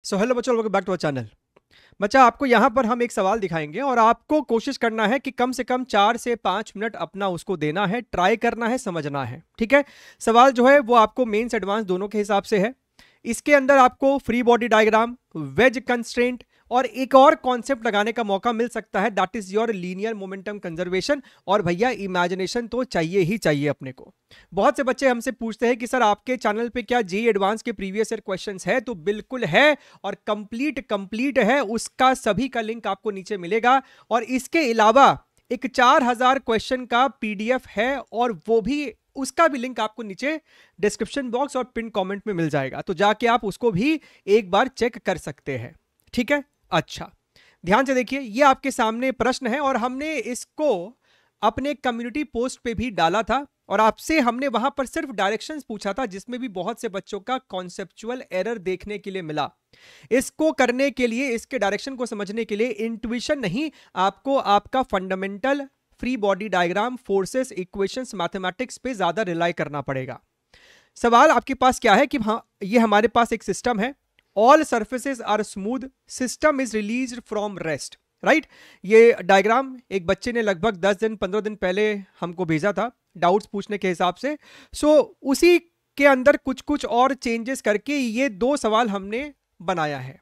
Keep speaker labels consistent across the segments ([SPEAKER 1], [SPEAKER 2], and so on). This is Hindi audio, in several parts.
[SPEAKER 1] सो हेलो बच्चों, welcome back to our channel. बच्चा, आपको यहाँ पर हम एक सवाल दिखाएंगे और आपको कोशिश करना है कि कम से कम 4 से 5 मिनट अपना उसको देना है, ट्राई करना है, समझना है। ठीक है। सवाल जो है वो आपको मेंस एडवांस दोनों के हिसाब से है। इसके अंदर आपको free body diagram, wedge constraint और एक और कॉन्सेप्ट लगाने का मौका मिल सकता है, that is your linear momentum conservation. और भैया इमेजिनेशन तो चाहिए ही चाहिए अपने को। बहुत से बच्चे हमसे पूछते हैं कि सर आपके चैनल पे क्या जेईई एडवांस के प्रीवियस ईयर क्वेश्चंस है? तो बिल्कुल है, और कंप्लीट है। उसका सभी का लिंक आपको नीचे मिलेगा। और इसके अलावा एक 4000 क्वेश्चन का पीडीएफ है, और वो भी उसका भी लिंक आपको नीचे डिस्क्रिप्शन बॉक्स और पिन कमेंट में मिल जाएगा, तो जाके आप उसको भी एक बार चेक कर सकते हैं। ठीक है। अच्छा, ध्यान से देखिए, ये आपके सामने प्रश्न है और हमने इसको अपने कम्युनिटी पोस्ट पे भी डाला था, और आपसे हमने वहां पर सिर्फ डायरेक्शंस पूछा था, जिसमें भी बहुत से बच्चों का कॉन्सेप्चुअल एरर देखने के लिए मिला। इसको करने के लिए, इसके डायरेक्शन को समझने के लिए इंट्यूशन नहीं, आपको आपका fundamental free body diagram, forces, equations, mathematics पे ज्यादा रिलाई करना पड़ेगा। सवाल आपके पास क्या है कि हाँ, ये हमारे पास एक सिस्टम है, all surfaces are smooth, system is released from rest, right. ये डायग्राम एक बच्चे ने लगभग 10 दिन 15 दिन पहले हमको भेजा था डाउट्स पूछने के हिसाब से। सो उसी के अंदर कुछ कुछ और चेंजेस करके ये दो सवाल हमने बनाया है।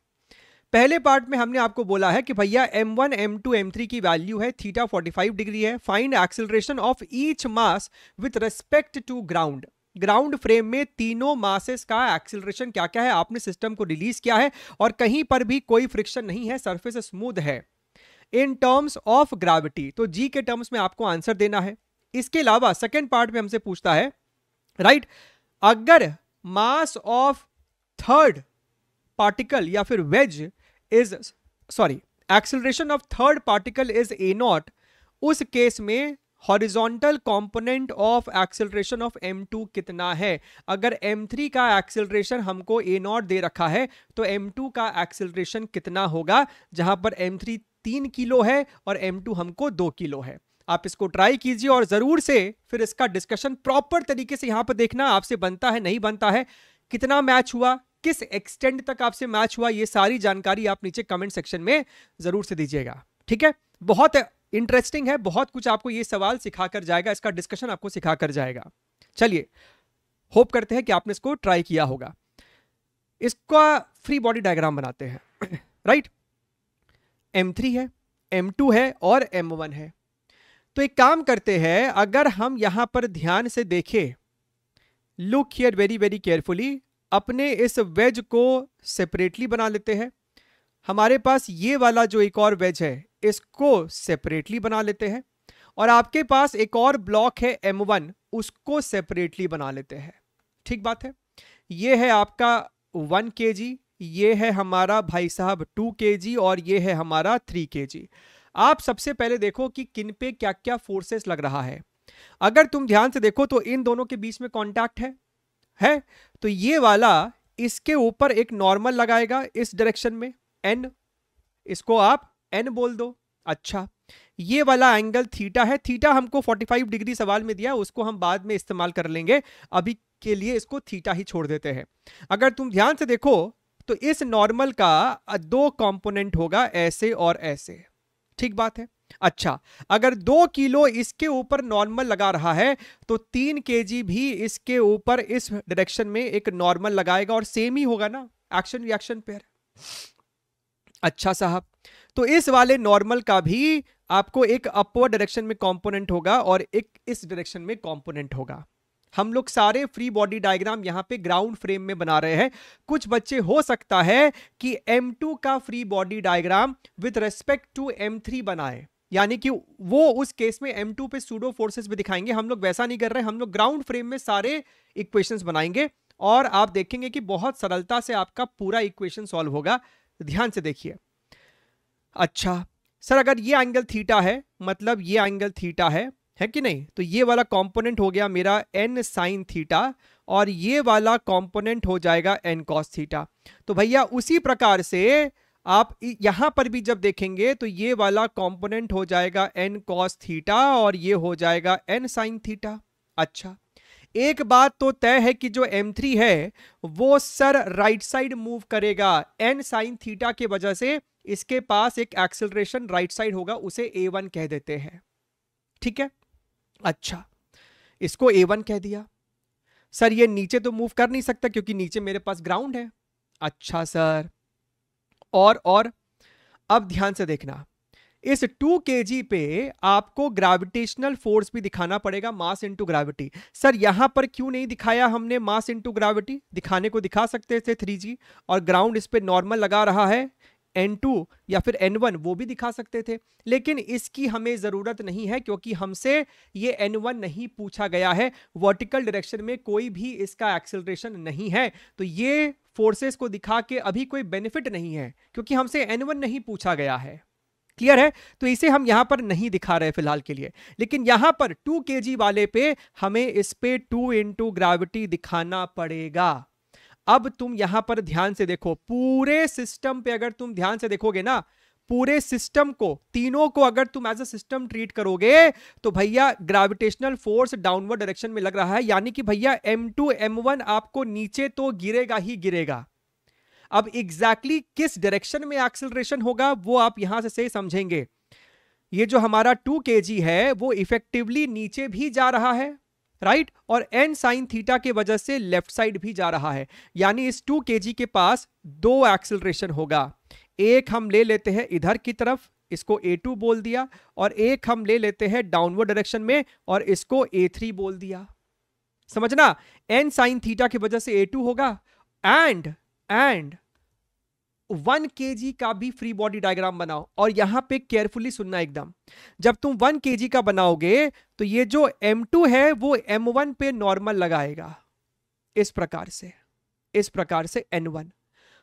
[SPEAKER 1] पहले पार्ट में हमने आपको बोला है कि भैया m1 m2 m3 की वैल्यू है, थीटा 45 डिग्री है, find acceleration of each mass with respect to ground. Ground frame में तीनों मासेस का एक्सेलरेशन क्या क्या है, आपने सिस्टम को रिलीज किया है और कहीं पर भी कोई फ्रिक्शन नहीं है, सरफेस स्मूथ है। इन टर्म्स ऑफ ग्रेविटी, तो जी के टर्म्स में आपको आंसर देना है। इसके अलावा सेकेंड पार्ट में हमसे पूछता है, राइट, अगर मास ऑफ थर्ड पार्टिकल या फिर wedge is acceleration of third particle is a naught, उस केस में horizontal component of acceleration of m2 कितना है। अगर m3 का एक्सेलरेशन हमको a नॉट दे रखा है, तो m2 का एक्सेलरेशन कितना होगा, जहां पर m3 3 किलो है और m2 हमको 2 किलो है। आप इसको ट्राई कीजिए और जरूर से फिर इसका डिस्कशन प्रॉपर तरीके से यहां पर देखना, आपसे बनता है नहीं बनता है, कितना मैच हुआ, किस एक्सटेंड तक आपसे मैच हुआ, ये सारी जानकारी आप नीचे कमेंट सेक्शन में जरूर से दीजिएगा। ठीक है। बहुत इंटरेस्टिंग है, बहुत कुछ आपको ये सवाल सिखाकर जाएगा, इसका डिस्कशन आपको सिखाकर जाएगा। चलिए, होप करते हैं कि आपने इसको ट्राई किया होगा। इसका फ्री बॉडी डायग्राम बनाते हैं। राइट, m3 है, m2 है और m1 है। तो एक काम करते हैं, अगर हम यहां पर ध्यान से देखें, look here very very carefully, अपने इस वेज को सेपरेटली बना लेते हैं। हमारे पास ये वाला जो एक और वेज है, इसको सेपरेटली बना लेते हैं, और आपके पास एक और ब्लॉक है m1, उसको सेपरेटली बना लेते हैं। ठीक बात है। ये है आपका 1 kg, ये है हमारा भाई साहब 2 kg, और ये है हमारा 3 kg। आप सबसे पहले देखो कि किन पे क्या क्या फोर्सेस लग रहा है। अगर तुम ध्यान से देखो तो इन दोनों के बीच में कांटेक्ट है। तो ये वाला इसके ऊपर एक नॉर्मल लगाएगा इस डायरेक्शन में, n, इसको आप n बोल दो। अच्छा, ये वाला एंगल थीटा है, थीटा हमको 45 डिग्री सवाल में दिया, उसको हम बाद में इस्तेमाल कर लेंगे, अभी के लिए इसको थीटा ही छोड़ देते हैं। अगर तुम ध्यान से देखो तो इस नॉर्मल का 2 कंपोनेंट होगा, ऐसे और ऐसे। ठीक बात है। अच्छा, अगर 2 किलो इसके ऊपर नॉर्मल लगा रहा है, तो 3 kg भी इसके ऊपर इस डायरेक्शन में एक नॉर्मल लगाएगा, और सेम ही होगा ना, एक्शन रिएक्शन पेयर। अच्छा साहब, तो इस वाले नॉर्मल का भी आपको एक अपवर्ड डायरेक्शन में कंपोनेंट होगा और एक इस डायरेक्शन में कंपोनेंट होगा। हम लोग सारे फ्री बॉडी डायग्राम यहां पे ग्राउंड फ्रेम में बना रहे हैं। कुछ बच्चे हो सकता है कि m2 का free body diagram with respect to m3 बनाए, यानी कि वो उस केस में m2 पे सूडो फोर्सेस भी दिखाएंगे। हम लोग वैसा नहीं कर रहे, हम लोग ग्राउंड फ्रेम में सारे इक्वेशंस बनाएंगे, और आप देखेंगे कि बहुत सरलता से आपका पूरा इक्वेशन सॉल्व होगा। ध्यान से देखिए। अच्छा सर, अगर ये एंगल थीटा है, मतलब ये एंगल थीटा है कि नहीं, तो ये वाला कंपोनेंट हो गया मेरा n sin थीटा, और ये वाला कंपोनेंट हो जाएगा n cos थीटा। तो भैया उसी प्रकार से आप यहां पर भी जब देखेंगे तो ये वाला कंपोनेंट हो जाएगा n cos थीटा, और ये हो जाएगा n sin थीटा। अच्छा, एक बात तो तय है कि जो m3 है वो सर राइट साइड मूव करेगा n साइन थीटा के वजह से, इसके पास एक एक्सेलरेशन राइट साइड होगा, उसे a1 कह देते हैं। ठीक है, अच्छा इसको a1 कह दिया। सर ये नीचे तो मूव कर नहीं सकता क्योंकि नीचे मेरे पास ग्राउंड है। अच्छा सर, और अब ध्यान से देखना, इस 2 kg पे आपको ग्रेविटेशनल फोर्स भी दिखाना पड़ेगा, मास इनटू ग्रेविटी। सर यहां पर क्यों नहीं दिखाया हमने मास इनटू ग्रेविटी? दिखाने को दिखा सकते थे 3g, और ग्राउंड इस पे नॉर्मल लगा रहा है n2 या फिर n1, वो भी दिखा सकते थे, लेकिन इसकी हमें जरूरत नहीं है क्योंकि हमसे ये n1 नहीं पूछा गया है। वर्टिकल डायरेक्शन में कोई भी इसका एक्सेलरेशन नहीं है, तो ये फोर्सेस को दिखा के अभी कोई बेनिफिट नहीं है क्योंकि हमसे n1 नहीं पूछा गया है। क्लियर है? तो इसे हम यहां पर नहीं दिखा रहे फिलहाल के लिए, लेकिन यहां पर 2 kg वाले पे हमें इस पे 2 इंटू ग्रेविटी दिखाना पड़ेगा। अब तुम यहां पर ध्यान से देखो, पूरे सिस्टम पे अगर तुम ध्यान से देखोगे ना, पूरे सिस्टम को, तीनों को अगर तुम एज अ सिस्टम ट्रीट करोगे तो भैया ग्रेविटेशनल फोर्स डाउनवर्ड डायरेक्शन में लग रहा है, यानी कि भैया m2 m1 आपको नीचे तो गिरेगा ही गिरेगा। अब एग्जैक्टली किस डायरेक्शन में एक्सेलरेशन होगा वो आप यहां से समझेंगे। ये जो हमारा 2 kg है वो इफेक्टिवली नीचे भी जा रहा है, राइट, और n साइन थीटा के वजह से लेफ्ट साइड भी जा रहा है, यानी इस 2 kg के पास 2 एक्सेलरेशन होगा। एक हम ले लेते हैं इधर की तरफ, इसको a2 बोल दिया, और एक हम ले लेते हैं डाउनवर्ड डायरेक्शन में और इसको a3 बोल दिया। समझना, n साइन थीटा की वजह से a2 होगा, एंड 1 kg का भी फ्री बॉडी डायग्राम बनाओ। और यहां पे केयरफुली सुनना एकदम, जब तुम 1 kg का बनाओगे तो ये जो m2 है वो m1 पे नॉर्मल लगाएगा, इस प्रकार से n1।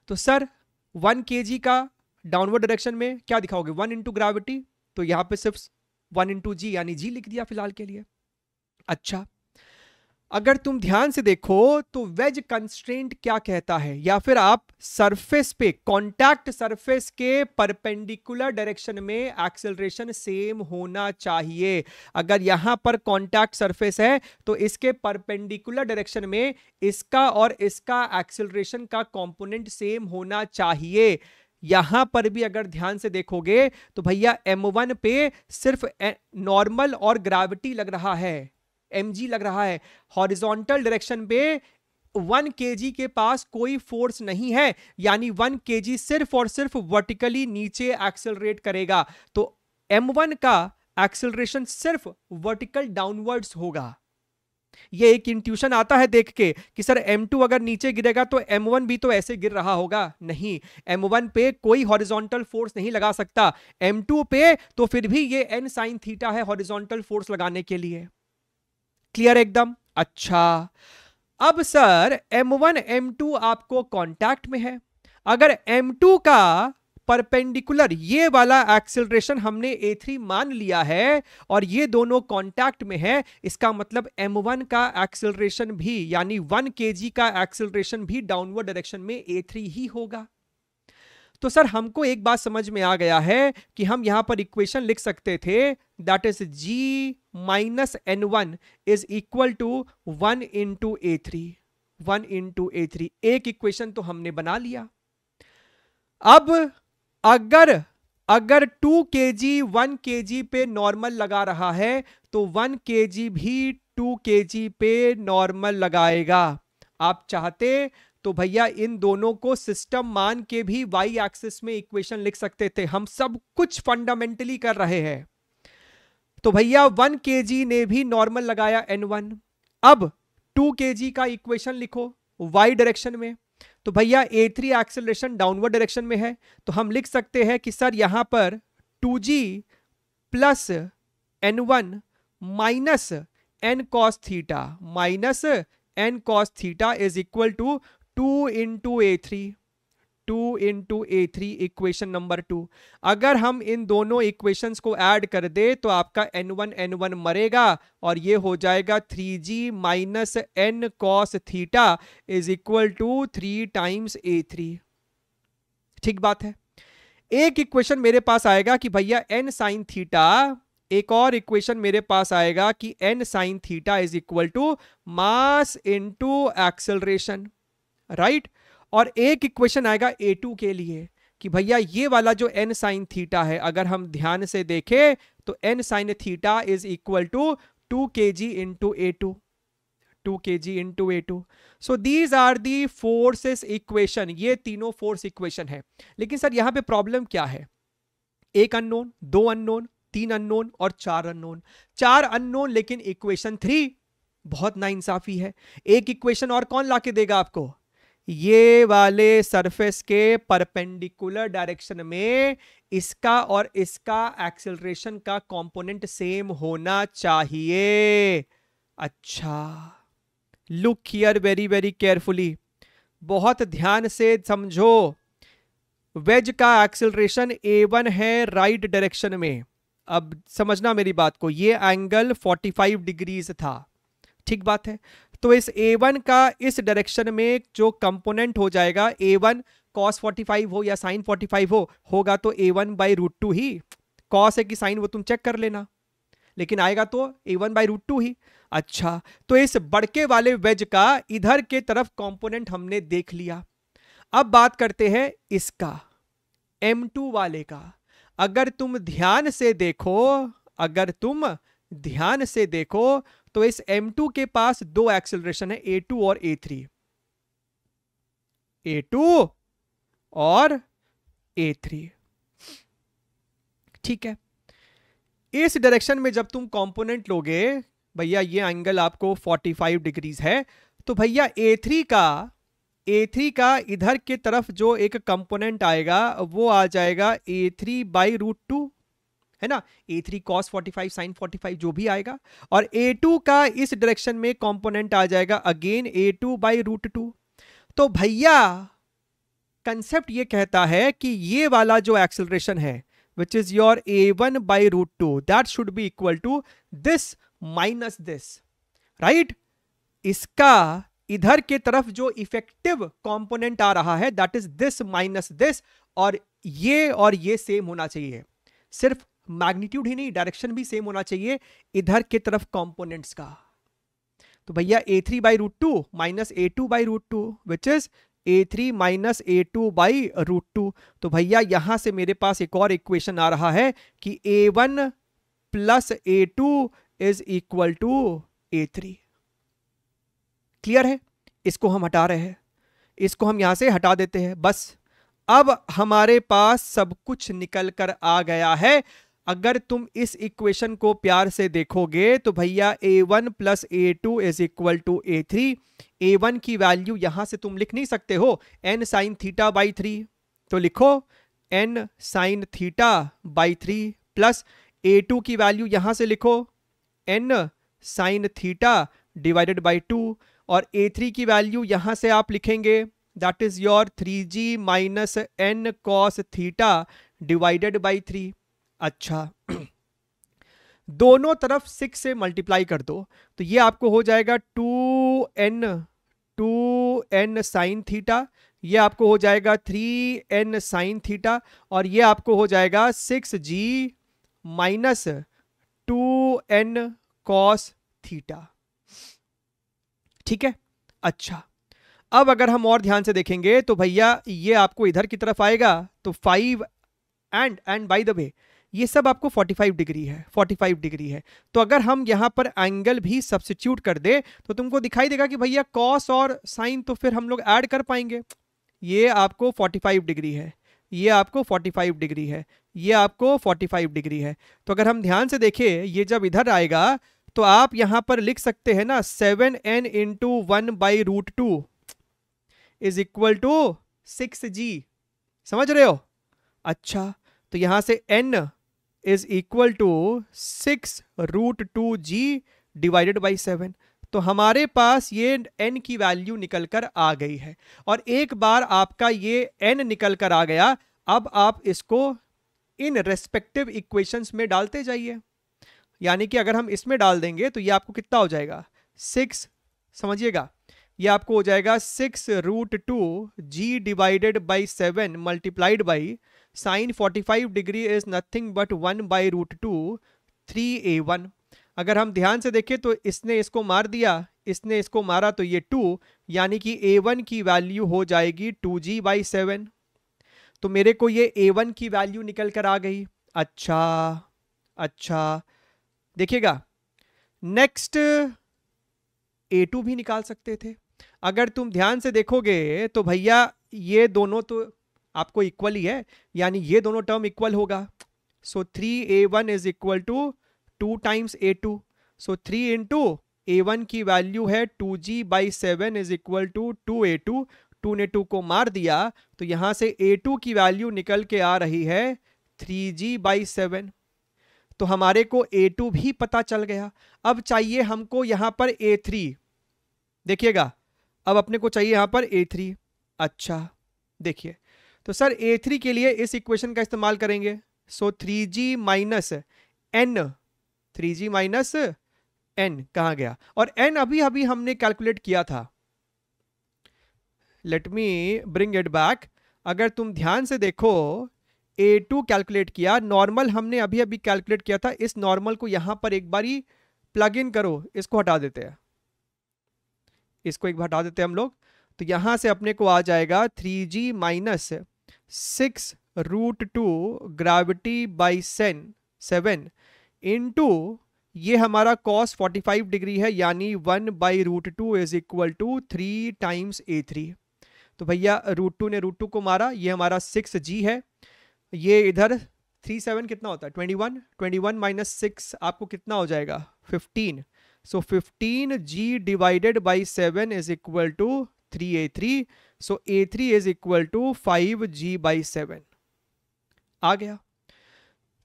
[SPEAKER 1] तो सर 1 kg का डाउनवर्ड डायरेक्शन में क्या दिखाओगे? 1 इंटू ग्रेविटी, तो यहां पे सिर्फ 1 इंटू जी यानी जी लिख दिया फिलहाल के लिए। अच्छा, अगर तुम ध्यान से देखो तो वेज कंस्ट्रेंट क्या कहता है, या फिर आप सरफेस पे, कांटेक्ट सरफेस के परपेंडिकुलर डायरेक्शन में एक्सेलरेशन सेम होना चाहिए। अगर यहां पर कांटेक्ट सरफेस है तो इसके परपेंडिकुलर डायरेक्शन में इसका और इसका एक्सेलरेशन का कंपोनेंट सेम होना चाहिए। यहां पर भी अगर ध्यान से देखोगे तो भैया m1 पे सिर्फ नॉर्मल और ग्रेविटी लग रहा है, mg लग रहा है। हॉरिजॉन्टल डायरेक्शन पे 1 kg के पास कोई फोर्स नहीं है, यानी 1 kg सिर्फ और सिर्फ वर्टिकली नीचे एक्सेलरेट करेगा, तो m1 का एक्सेलरेशन सिर्फ वर्टिकल डाउनवर्ड्स होगा। ये एक इंट्यूशन आता है देख के कि सर m2 अगर नीचे गिरेगा तो m1 भी तो ऐसे गिर रहा होगा। नहीं, m1 पे कोई हॉरिजॉन्टल फोर्स नहीं लगा सकता, m2 पे तो फिर भी ये n साइन थीटा है हॉरिजॉन्टल फोर्स लगाने के लिए। क्लियर एकदम? अच्छा, अब सर m1 m2 आपको कांटेक्ट में है, अगर m2 का परपेंडिकुलर ये वाला एक्सेलरेशन हमने a3 मान लिया है और ये दोनों कांटेक्ट में है, इसका मतलब m1 का एक्सेलरेशन भी, यानी 1 kg का एक्सेलरेशन भी डाउनवर्ड डायरेक्शन में a3 ही होगा। तो सर हमको एक बात समझ में आ गया है कि हम यहां पर इक्वेशन लिख सकते थे, that is g minus n1 is equal to 1 into a3। एक इक्वेशन तो हमने बना लिया। अब अगर 2 kg 1 kg पे नॉर्मल लगा रहा है तो 1 kg भी 2 kg पे नॉर्मल लगाएगा। आप चाहते तो भैया इन दोनों को सिस्टम मान के भी वाई एक्सिस में इक्वेशन लिख सकते थे, हम सब कुछ फंडामेंटली कर रहे हैं। तो भैया 1 kg ने भी नॉर्मल लगाया n1। अब 2 kg का इक्वेशन लिखो वाई डायरेक्शन में, तो भैया a3 एक्सेलरेशन डाउनवर्ड डायरेक्शन में है, तो हम लिख सकते हैं कि सर यहां पर 2g plus n1 minus n cos theta is equal to 2 into a3 equation number 2। अगर हम इन दोनों इक्वेशंस को ऐड कर दे तो आपका n1 मरेगा और ये हो जाएगा 3g minus n cos theta is equal to 3 times a3। ठीक बात है। एक इक्वेशन मेरे पास आएगा कि भैया n साइन थीटा एक और इक्वेशन मेरे पास आएगा कि n sin theta is equal to mass into acceleration, right. और एक इक्वेशन आएगा A2 के लिए कि भैया ये वाला जो n sin थीटा है, अगर हम ध्यान से देखें तो n sin theta is equal to 2 kg into A2, 2 kg into A2। So these are the forces equation, ये तीनों फोर्स इक्वेशन है। लेकिन सर यहां पे प्रॉब्लम क्या है? एक अननोन, दो अननोन, तीन अननोन और चार अननोन। चार अननोन लेकिन इक्वेशन 3, बहुत नाइंसाफी है। एक इक्वेशन और कौन लाके देगा आपको? ये वाले सरफेस के परपेंडिकुलर डायरेक्शन में इसका और इसका एक्सेलरेशन का कंपोनेंट सेम होना चाहिए। अच्छा, look here very very carefully, बहुत ध्यान से समझो। वेज का एक्सेलरेशन A1 है राइट डायरेक्शन में। अब समझना मेरी बात को, ये एंगल 45 डिग्रीज था, ठीक बात है। तो इस A1 का इस डायरेक्शन में जो कंपोनेंट हो जाएगा, A1 cos 45 हो या sin 45 होगा तो A1 by root 2 he. cos है कि sin वो तुम चेक कर लेना, लेकिन आएगा तो A1 बाई रूट 2 ही। अच्छा, तो इस बड़के वाले वेज का इधर के तरफ कंपोनेंट हमने देख लिया। अब बात करते हैं इसका, M2 वाले का। अगर तुम ध्यान से देखो, अगर तुम ध्यान से देखो तो इस M2 के पास दो एक्सेलरेशन है, A2 और A3, A2 और A3, ठीक है। इस डायरेक्शन में जब तुम कंपोनेंट लोगे, भैया ये एंगल आपको 45 डिग्रीज है, तो भैया A3 का इधर के तरफ जो एक कंपोनेंट आएगा वो आ जाएगा A3 बाई रूट 2, है ना। A3 cos 45 sin 45 जो भी आएगा, और A2 का इस डायरेक्शन में कंपोनेंट आ जाएगा अगेन A2 बाई रूट 2। तो भैया कंसेप्ट ये कहता है कि ये वाला जो एक्सेलरेशन है which is your A1 by root 2 that should be equal to this minus this, right। इसका इधर के तरफ जो इफेक्टिव कंपोनेंट आ रहा है that is this minus this, और ये सेम होना चाहिए। सिर्फ मैग्नीट्यूड ही नहीं, डायरेक्शन भी सेम होना चाहिए इधर के तरफ कंपोनेंट्स का। तो भैया A3 by root 2 minus A2 by root 2 which is A3 minus A2 by root 2। तो भैया यहां से मेरे पास एक और इक्वेशन आ रहा है कि A1 plus A2 is equal to A3। Clear है? इसको हम हटा रहे हैं, इसको हम यहां से हटा देते हैं। बस अब हमारे पास सब कुछ निकल कर आ गया है। अगर तुम इस इक्वेशन को प्यार से देखोगे तो भैया A1 plus A2 is equal to A3। A1 की वैल्यू यहां से तुम लिख नहीं सकते हो n साइन थीटा बाई 3, तो लिखो n sine theta by 3 plus A2 की वैल्यू यहां से लिखो n sine theta divided by 2, और A3 की वैल्यू यहां से आप लिखेंगे that is your 3g minus n cos theta divided by 3। अच्छा, दोनों तरफ 6 से मल्टीप्लाई कर दो तो ये आपको हो जाएगा 2n साइन थीटा, ये आपको हो जाएगा 3n साइन थीटा, और ये आपको हो जाएगा 6g minus 2n cos theta, ठीक है। अच्छा, अब अगर हम और ध्यान से देखेंगे तो भैया ये आपको इधर की तरफ आएगा तो 5 एंड बाय द वे ये सब आपको 45 डिग्री है, 45 डिग्री है। तो अगर हम यहां पर एंगल भी सब्स्टिट्यूट कर दे तो तुमको दिखाई देगा कि भैया कॉस और साइन तो फिर हम लोग ऐड कर पाएंगे। ये आपको 45 डिग्री है, ये आपको 45 डिग्री है, ये आपको 45 डिग्री है। तो अगर हम ध्यान से देखें, ये जब इधर आएगा तो आप यहां पर लिख सकते हैं ना 7n into 1 by root 2 is equal to 6g, समझ रहे हो? अच्छा, तो यहां से n is equal to 6 root 2g divided by 7। तो हमारे पास ये n की वैल्यू निकल कर आ गई है। और एक बार आपका ये n निकल कर आ गया, अब आप इसको इन रेस्पेक्टिव इक्वेशंस में डालते जाइए। यानी कि अगर हम इसमें डाल देंगे तो ये आपको कितना हो जाएगा 6, समझिएगा, ये आपको हो जाएगा 6 root 2g divided by 7 multiplied by sine 45 degree is nothing but 1 by root 2 3a1। अगर हम ध्यान से देखें तो इसने इसको मार दिया, इसने इसको मारा, तो ये 2, यानी कि a1 की वैल्यू हो जाएगी 2g/7। तो मेरे को ये a1 की वैल्यू निकल कर आ गई। अच्छा अच्छा, देखिएगा नेक्स्ट a2 भी निकाल सकते थे। अगर तुम ध्यान से देखोगे तो भैया ये दोनों तो आपको इक्वल ही है, यानी ये दोनों टर्म इक्वल होगा। So 3a1 is equal to 2 times a2। So 3 into a1 की वैल्यू है 2g/7 is equal to 2a2। 2 ने 2 को मार दिया, तो यहां से a2 की वैल्यू निकल के आ रही है 3g/7। तो हमारे को a2 भी पता चल गया। अब चाहिए हमको यहां पर a3। देखिएगा, अब अपने को चाहिए यहां पर a3। अच्छा देखिए, तो सर a3 के लिए इस इक्वेशन का इस्तेमाल करेंगे। सो 3g minus n, 3g minus n कहां गया, और n अभी अभी हमने कैलकुलेट किया था। Let me bring it back. अगर तुम ध्यान से देखो, a2 कैलकुलेट किया, नॉर्मल हमने अभी अभी कैलकुलेट किया था। इस नॉर्मल को यहां पर एक बारी प्लग इन करो, इसको हटा देते हैं, इसको एक बार हटा देते हैं हम लोग। तो यहां से अपने को आ जाएगा 3g minus 6√2 gravity by 7 into ये हमारा cos 45 डिग्री है, यानी 1/√2 is equal to 3 times a3। तो भैया √2 ने √2 को मारा, ये हमारा 6g है। ये इधर 3 7 कितना होता है 21, 21 माइनस 6 आपको कितना हो जाएगा 15। So 15g divided by 7 is equal to 3a3। So a3 is equal to 5g/7 आ गया।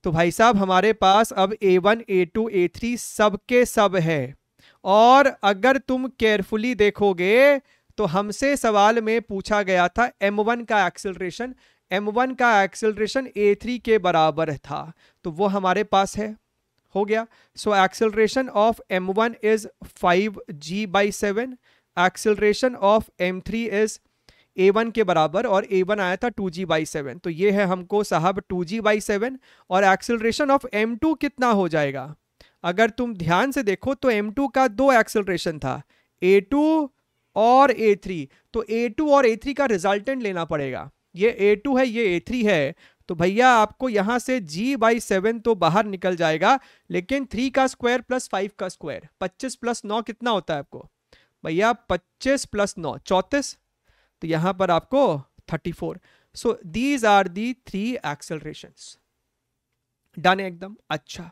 [SPEAKER 1] तो भाई साहब हमारे पास अब a1 a2 a3 सबके सब है। और अगर तुम केयरफुली देखोगे तो हमसे सवाल में पूछा गया था m1 का एक्सेलरेशन। m1 का एक्सेलरेशन a3 के बराबर था, तो वो हमारे पास है, हो गया। So acceleration of m1 is 5g/7, acceleration of m3 is a1 के बराबर, और a1 आया था 2g/7। तो ये है हमको साहब 2g/7। और एक्सेलरेशन ऑफ m2 कितना हो जाएगा, अगर तुम ध्यान से देखो तो m2 का 2 एक्सेलरेशन था, a2 और a3। तो a2 और a3 का रिजल्टेंट लेना पड़ेगा। ये a2 है, ये a3 है। तो भैया आपको यहां से g/7 तो बाहर निकल जाएगा, लेकिन 3 का स्क्वायर प्लस 5 का स्क्वायर, 25 प्लस 9 कितना होता है आपको भैया, 25 प्लस 9 34। तो यहां पर आपको 34। So these are the 3 accelerations. Done एकदम। अच्छा,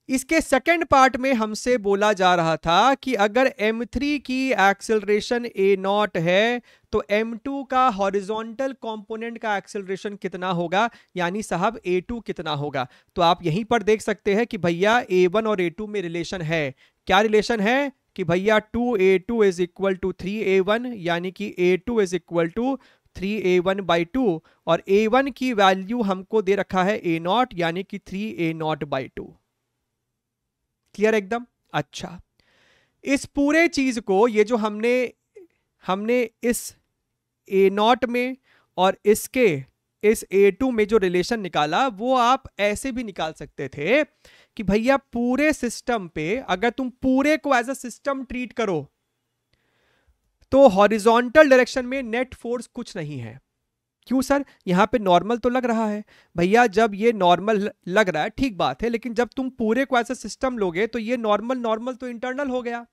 [SPEAKER 1] इसके सेकंड पार्ट में हमसे बोला जा रहा था कि अगर m3 की एक्सेलरेशन a0 है तो m2 का हॉरिजॉन्टल कंपोनेंट का एक्सेलरेशन कितना होगा, यानी साहब a2 कितना होगा। तो आप यहीं पर देख सकते हैं कि भैया a1 और a2 में रिलेशन है। क्या रिलेशन है कि भैया 2a2 is equal to 3a1, यानी कि a2 is equal to 3a1/2, और a1 की वैल्यू हमको दे रखा है a0, यानी कि 3a0/2। क्लियर एकदम। अच्छा, इस पूरे चीज को, ये जो हमने इस a0 में और इसके इस a2 में जो रिलेशन निकाला, वो आप ऐसे भी निकाल सकते थे कि भैया पूरे सिस्टम पे अगर तुम पूरे को एज अ सिस्टम ट्रीट करो तो हॉरिजॉन्टल डायरेक्शन में नेट फोर्स कुछ नहीं है। क्यों सर, यहां पे नॉर्मल तो लग रहा है। भैया जब ये नॉर्मल लग रहा है ठीक बात है, लेकिन जब तुम पूरे को ऐसा सिस्टम लोगे तो ये नॉर्मल तो इंटरनल हो गया,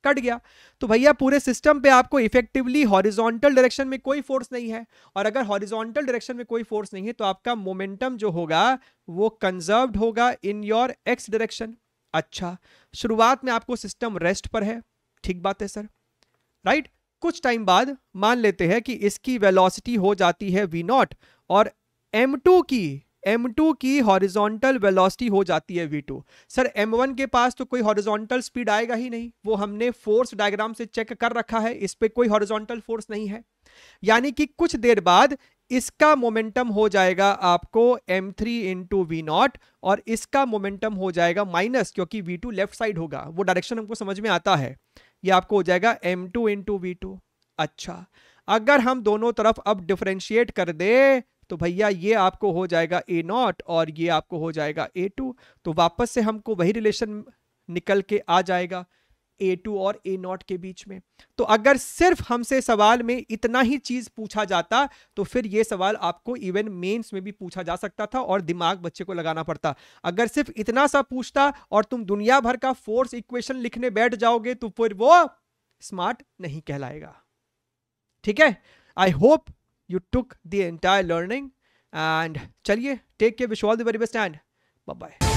[SPEAKER 1] कट गया। तो भैया पूरे सिस्टम पे आपको इफेक्टिवली हॉरिजॉन्टल डायरेक्शन में कोई फोर्स नहीं है, और अगर हॉरिजॉन्टल डायरेक्शन में कोई फोर्स नहीं है तो आपका मोमेंटम जो होगा वो कंजर्व्ड होगा इन योर एक्स डायरेक्शन। अच्छा, शुरुआत में आपको सिस्टम रेस्ट पर है, ठीक बात है सर, राइट। कुछ टाइम बाद मान लेते हैं कि इसकी वेलोसिटी हो जाती है v0, और m2 की हॉरिजॉन्टल वेलोसिटी हो जाती है v2। सर m1 के पास तो कोई हॉरिजॉन्टल स्पीड आएगा ही नहीं, वो हमने फोर्स डायग्राम से चेक कर रखा है, इस पे कोई हॉरिजॉन्टल फोर्स नहीं है। यानी कि कुछ देर बाद इसका मोमेंटम हो जाएगा आपको m3 इंटू v0, और इसका मोमेंटम हो जाएगा माइनस, क्योंकि v2 लेफ्ट साइड होगा, वो डायरेक्शन हमको समझ में आता है। ये आपको हो जाएगा m2 इंटू v2। अच्छा, अगर हम दोनों तरफ अब डिफरेंशिएट कर दे तो भैया ये आपको हो जाएगा A0 और ये आपको हो जाएगा A2। तो वापस से हमको वही रिलेशन निकल के आ जाएगा A2 और A0 के बीच में। तो अगर सिर्फ हमसे सवाल में इतना ही चीज पूछा जाता तो फिर ये सवाल आपको इवन मेंस में भी पूछा जा सकता था और दिमाग बच्चे को लगाना पड़ता। अगर सिर्फ इतना सा पूछता और तुम दुनिया भर का फोर्स इक्वेशन लिखने बैठ जाओगे तो फिर वो स्मार्ट नहीं कहलाएगा। ठीक है, I hope you took the entire learning and चलिए, take care, wish you all the very best and bye bye।